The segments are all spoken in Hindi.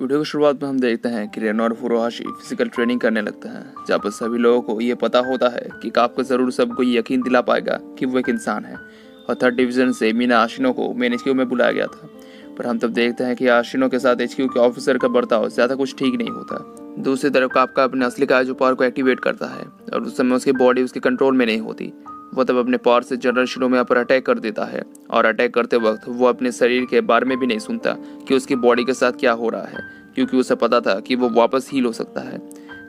वीडियो की शुरुआत में हम देखते हैं कि रेन और फुरोहाशी फिजिकल ट्रेनिंग करने लगते हैं, जहाँ पर सभी लोगों को ये पता होता है कि काफका जरूर सबको यकीन दिला पाएगा कि वो एक इंसान है। और थर्ड डिवीजन से मीना आशिनो को मेन एचक्यू में बुलाया गया था। पर हम तब देखते हैं कि आशिनो के साथ एचक्यू के ऑफिसर का बर्ताव ज्यादा कुछ ठीक नहीं होता। दूसरी तरफ काफका अपने असली काइजू पावर को एक्टिवेट करता है और उस समय उसकी बॉडी उसके कंट्रोल में नहीं होती। वो तब अपने पावर से जनरल शिनोमिया पर अटैक कर देता है और अटैक करते वक्त वो अपने शरीर के बारे में भी नहीं सुनता कि उसकी बॉडी के साथ क्या हो रहा है, क्योंकि उसे पता था कि वो वापस हील हो सकता है।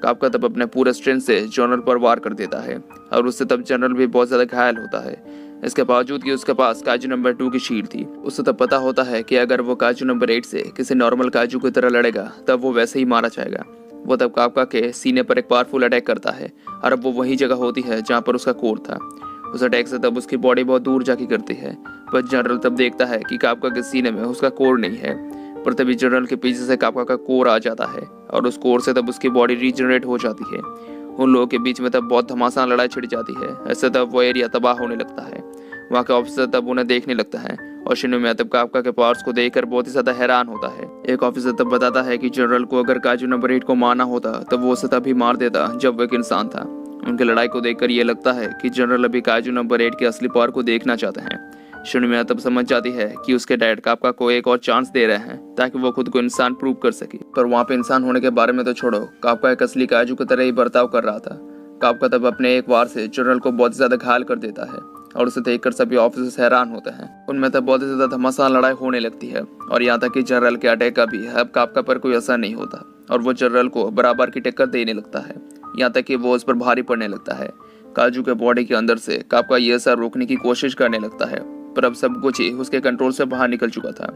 काफका तब अपने पूरे स्ट्रेंथ से जनरल पर वार कर देता है और उससे तब जनरल भी बहुत ज्यादा घायल होता है। इसके बावजूद कि उसके पास काजू नंबर 2 की शील्ड थी, उसे तब पता होता है कि अगर वो काजू नंबर 8 से किसी नॉर्मल काजू की तरह लड़ेगा तब वो वैसे ही मारा जाएगा। वो तब काफका के सीने पर एक पावरफुल अटैक करता है और अब वो वही जगह होती है जहाँ पर उसका कोर था। उस अटैक से तब उसकी बॉडी बहुत दूर जाके करती है, पर जनरल तब देखता है कि काफका के सीने में उसका कोर नहीं है। पर तभी जनरल के पीछे से काफका का कोर आ जाता है और उस कोर से तब उसकी बॉडी रीजनरेट हो जाती है। उन लोगों के बीच में तब बहुत घमासान लड़ाई छिड़ जाती है। ऐसे तब वो एरिया तबाह होने लगता है। वहाँ के ऑफिसर तब उन्हें देखने लगता है और शिनोमिया तब काफका के पावर्स को देखकर बहुत ही ज्यादा हैरान होता है। एक ऑफिसर तब बताता है कि जनरल को अगर काजू नंबर 8 को मारना होता तब वो उसे तभी मार देता जब वो एक इंसान था। उनकी लड़ाई को देखकर ये लगता है कि जनरल अभी काजू नंबर 8 के असली पावर को देखना चाहते हैं। शिनोमिया तब समझ जाती है कि उसके डैड काफका को एक और चांस दे रहे हैं ताकि वो खुद को इंसान प्रूव कर सके। पर वहाँ पे इंसान होने के बारे में तो छोड़ो, काफका एक असली काजू की तरह ही बर्ताव कर रहा था। काफका तब अपने एक वार से जनरल को बहुत ज्यादा घायल कर देता है और उसे देखकर सभी ऑफिसर्स हैरान होते हैं। उनमें तब बहुत ही ज्यादा घमासान लड़ाई होने लगती है और यहाँ तक कि जनरल के अटैक का भी अब काफका पर कोई असर नहीं होता और वो जनरल को बराबर की टक्कर देने लगता है, यहाँ तक कि वो उस पर भारी पड़ने लगता है। काजू के बॉडी के अंदर से काफका ये असर रोकने की कोशिश करने लगता है, पर अब सब कुछ ही उसके कंट्रोल से बाहर निकल चुका था।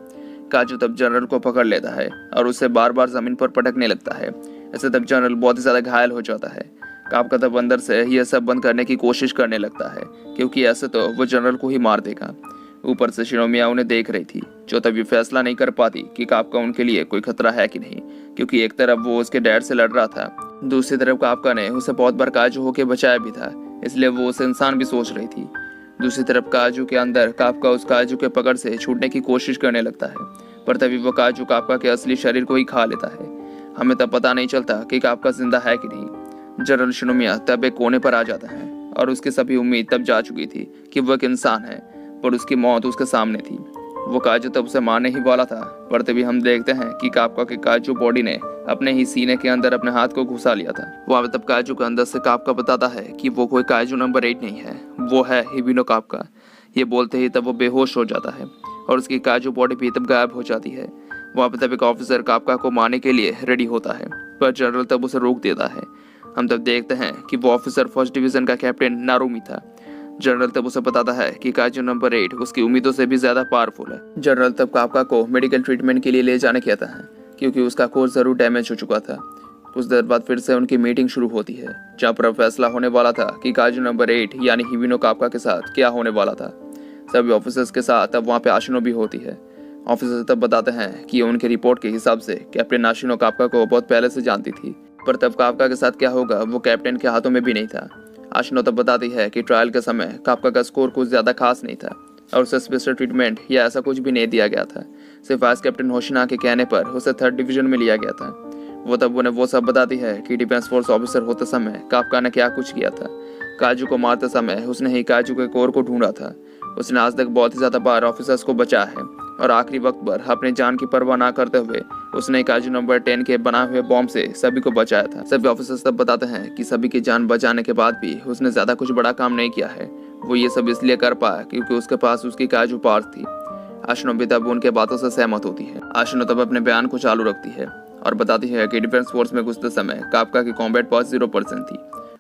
काजू तब जनरल को पकड़ लेता है और उससे बार बार जमीन पर पटकने लगता है। ऐसे तब जनरल बहुत ही ज्यादा घायल हो जाता है। काफका तब अंदर से यह सब बंद करने की कोशिश करने लगता है, क्योंकि ऐसे तो वो जनरल को ही मार देगा। ऊपर से शिनोमिया उन्हें देख रही थी, जो तब ये फैसला नहीं कर पाती कि काफका उनके लिए कोई खतरा है कि नहीं, क्योंकि एक तरफ वो उसके डैड से लड़ रहा था, दूसरी तरफ काफका ने उसे बहुत बार काजू होके बचाया भी था, इसलिए वो उसे इंसान भी सोच रही थी। दूसरी तरफ काजू के अंदर काफका उस काजू के पकड़ से छूटने की कोशिश करने लगता है, पर तभी वो काजू काफका के असली शरीर को ही खा लेता है। हमें तब पता नहीं चलता कि काफका जिंदा है कि नहीं। जनरल शिनोमिया तब एक कोने पर आ जाता है और उसकी सभी उम्मीद तब जा चुकी थी कि वो एक इंसान है, पर उसकी मौत उसके सामने थी। वो काजू तब उसे मारने ही वाला था, पर तभी हम देखते हैं कि काफका के काजू बॉडी ने अपने ही सीने के अंदर अपने हाथ को घुसा लिया था। वहाँ तब काजू के अंदर से काफका बताता है कि वो कोई काजू नंबर 8 नहीं है, वो है हिबिनो काफका। ये बोलते ही तब वो बेहोश हो जाता है और उसकी काजू बॉडी भी तब गायब हो जाती है। वहाँ पे तब एक ऑफिसर काफका को मारने के लिए रेडी होता है, पर जनरल तब उसे रोक देता है। हम तब देखते हैं कि वो ऑफिसर फर्स्ट डिवीजन का कैप्टन नारुमी था। जनरल तब उसे बताता है कि काजू नंबर 8 उसकी उम्मीदों से भी ज्यादा पावरफुल है। जनरल तब काफका को मेडिकल ट्रीटमेंट के लिए ले जाने कहता है, क्योंकि उसका कोर जरूर डैमेज हो चुका था। कुछ देर बाद फिर से उनकी मीटिंग शुरू होती है, जहाँ पर फैसला होने वाला था कि काजू नंबर 8 यानी हिबिनो काफका के साथ क्या होने वाला था। सभी ऑफिसर्स के साथ अब वहाँ पे आशिनो भी होती है। ऑफिसर तब बताते हैं कि उनके रिपोर्ट के हिसाब से कैप्टन आशिनो काफका को बहुत पहले से जानती थी, पर तब काफका के साथ क्या होगा वो कैप्टन के हाथों में भी नहीं था। आशिनो तब बताती है कि ट्रायल के समय काफका का स्कोर कुछ ज्यादा खास नहीं था और उसे स्पेशल ट्रीटमेंट या ऐसा कुछ भी नहीं दिया गया था। सिर्फ वाइस कैप्टन होशिना के कहने पर उसे थर्ड डिवीजन में लिया गया था। वो तब उन्हें वो सब बताती है कि डिफेंस फोर्स ऑफिसर होते समय काफका ने क्या कुछ किया था। काजू को मारते समय उसने ही काजू के कोर को ढूंढा था। उसने आज तक बहुत ही ज्यादा बार ऑफिसर्स को बचाया है और आखिरी वक्त पर अपने जान की परवाह ना करते हुए उसने काजू नंबर 10 के बनाए हुए बॉम्ब से सभी को बचाया था। सभी ऑफिसर्स तब बताते हैं कि सभी की जान बचाने के बाद भी उसने ज्यादा कुछ बड़ा काम नहीं किया है। वो ये सब इसलिए कर पाया क्योंकि उसके पास उसकी काजू पावर्स थी। आशिनो भी तब उनके बातों से सहमत होती है। आशिनो तब अपने बयान को चालू रखती है और बताती है कि डिफेंस फोर्स में घुसते समय काफका की कॉम्बैट पास 0% थी।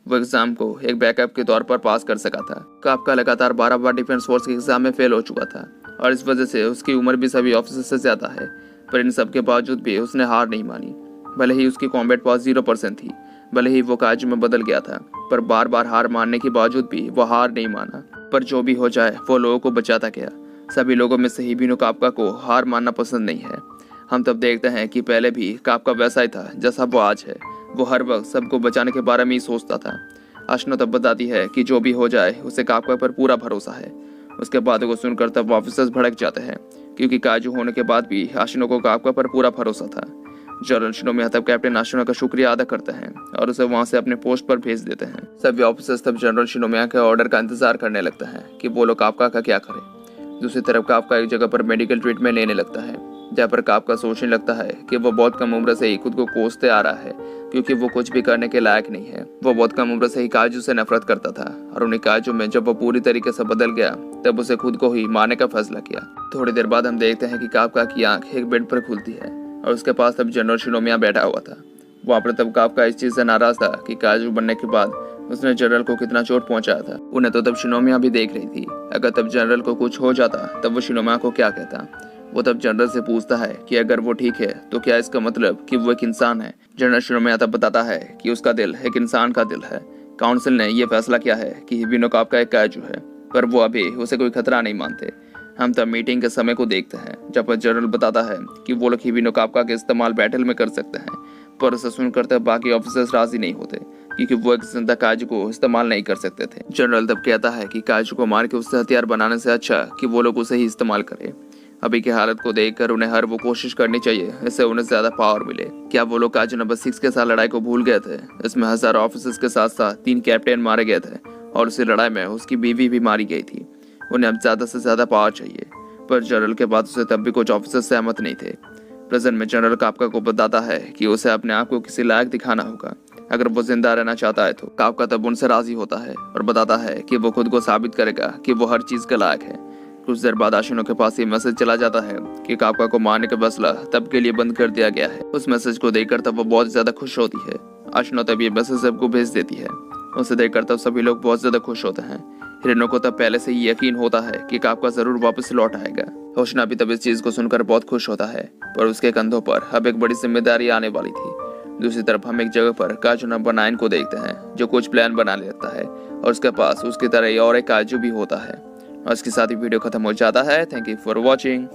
वो एग्जाम को एक बैकअप के तौर पर पास कर सका था। काफका लगातार 12 बार डिफेंस फोर्स के एग्जाम में फेल हो चुका था और इस वजह से उसकी उम्र भी सभी ऑफिसर से ज्यादा है, पर इन सब के बावजूद भी उसने हार नहीं मानी। भले ही उसकी कॉम्बैट पास 0% थी, भले ही वो काजू में बदल गया था, पर बार बार हार मानने के बावजूद भी वो हार नहीं माना। पर जो भी हो जाए वो लोगों को बचाता गया। सभी लोगों में से हिबिनो काफका को हार मानना पसंद नहीं है। हम तब देखते हैं कि पहले भी काफका वैसा ही था जैसा वो आज है। वो हर वक्त सबको बचाने के बारे में ही सोचता था। आशिनो तब बताती है कि जो भी हो जाए उसे काफका पर पूरा भरोसा है। उसके बातों को सुनकर तब ऑफिसर्स भड़क जाते हैं, क्योंकि काजू होने के बाद भी आशिनो को काफका पर पूरा भरोसा था। जनरल शिनोमिया तब कैप्टन आशिनो का शुक्रिया अदा करते हैं और उसे वहां से अपने पोस्ट पर भेज देते हैं। सभी ऑफिसर्स तब जनरल शिनोमिया के ऑर्डर का इंतजार करने लगते हैं कि वो लोग काफका का क्या करें। दूसरी तरफ काफका एक जगह पर मेडिकल ट्रीटमेंट लेने लगता है, जहाँ पर काफका सोचने लगता है कि वो बहुत कम उम्र से ही खुद को कोसते आ रहा है क्योंकि वो कुछ भी करने के लायक नहीं है। वो बहुत कम उम्र से ही काजू से नफरत करता था और उन्हीं काजू में जब वो पूरी तरीके से बदल गया तब उसे खुद को ही मारने का फैसला किया। थोड़ी देर बाद हम देखते हैं कि काफका की आंख एक बेड पर खुलती है और उसके पास तब जनरल शिनोमिया बैठा हुआ था। वहाँ पर तब काफका इस चीज से नाराज था कि काजू बनने के बाद उसने जनरल को कितना चोट पहुंचाया था। उन्हें तो तब शिनोमिया भी देख रही थी। अगर तब जनरल को कुछ हो जाता तब वो शिनोमिया को क्या कहता। वो तब जनरल से पूछता है कि अगर वो ठीक है तो क्या इसका मतलब कि वो एक इंसान है। जनरल शिनोमिया तब बताता है कि उसका दिल एक इंसान का दिल है। काउंसिल ने यह फैसला किया है कि हिबिनो काफका एक काजू है, पर वो अभी उसे कोई खतरा नहीं मानते। हम तब मीटिंग के समय को देखते हैं जब पर जनरल बताता है कि वो लोग हिबिनो काफका के इस्तेमाल बैटल में कर सकते हैं, पर उसे सुनकर तब बाकी ऑफिसर्स राजी नहीं होते क्योंकि वो एक जिंदा काजू को इस्तेमाल नहीं कर सकते थे। जनरल तब कहता है कि काजू को मार के उससे हथियार बनाने से अच्छा कि वो लोग उसे ही इस्तेमाल करें। अभी की हालत को देखकर उन्हें हर वो कोशिश करनी चाहिए इससे उन्हें ज्यादा पावर मिले। क्या वो लोग काजू नंबर 6 के साथ लड़ाई को भूल गए थे? इसमें हजारों ऑफिसर्स के साथ साथ 3 कैप्टन मारे गए थे और उसी लड़ाई में उसकी बीवी भी मारी गई थी। उन्हें अब ज्यादा से ज्यादा पावर चाहिए, पर जनरल के बातों से तब भी कुछ ऑफिसर सहमत नहीं थे। प्रेजेंट में जनरल काफका को बताता है कि उसे अपने आप को किसी लायक दिखाना होगा अगर वो जिंदा रहना चाहता है। तो काफका तब उनसे राजी होता है और बताता है कि वो खुद को साबित करेगा कि वो हर चीज के लायक है। कुछ देर बाद आशिनो के पास ये मैसेज चला जाता है कि काफका को मारने का फैसला तब के लिए बंद कर दिया गया है। उस मैसेज को देखकर तब वो बहुत ज्यादा खुश होती है। आशिनो तब ये मैसेज सबको भेज देती है। उसे देखकर तब सभी लोग बहुत ज्यादा खुश होते हैं। हिरेनो को तब पहले से ही यकीन होता है कि काफका जरूर वापस लौट आएगा। होशना भी तब इस चीज को सुनकर बहुत खुश होता है, पर उसके कंधों पर अब एक बड़ी जिम्मेदारी आने वाली थी। दूसरी तरफ हम एक जगह पर काजू नंबर 9 को देखते हैं जो कुछ प्लान बना लेता है और उसके पास उसकी तरह और एक काजू भी होता है। और इसके साथ ही वीडियो खत्म हो जाता है। Thank you for watching.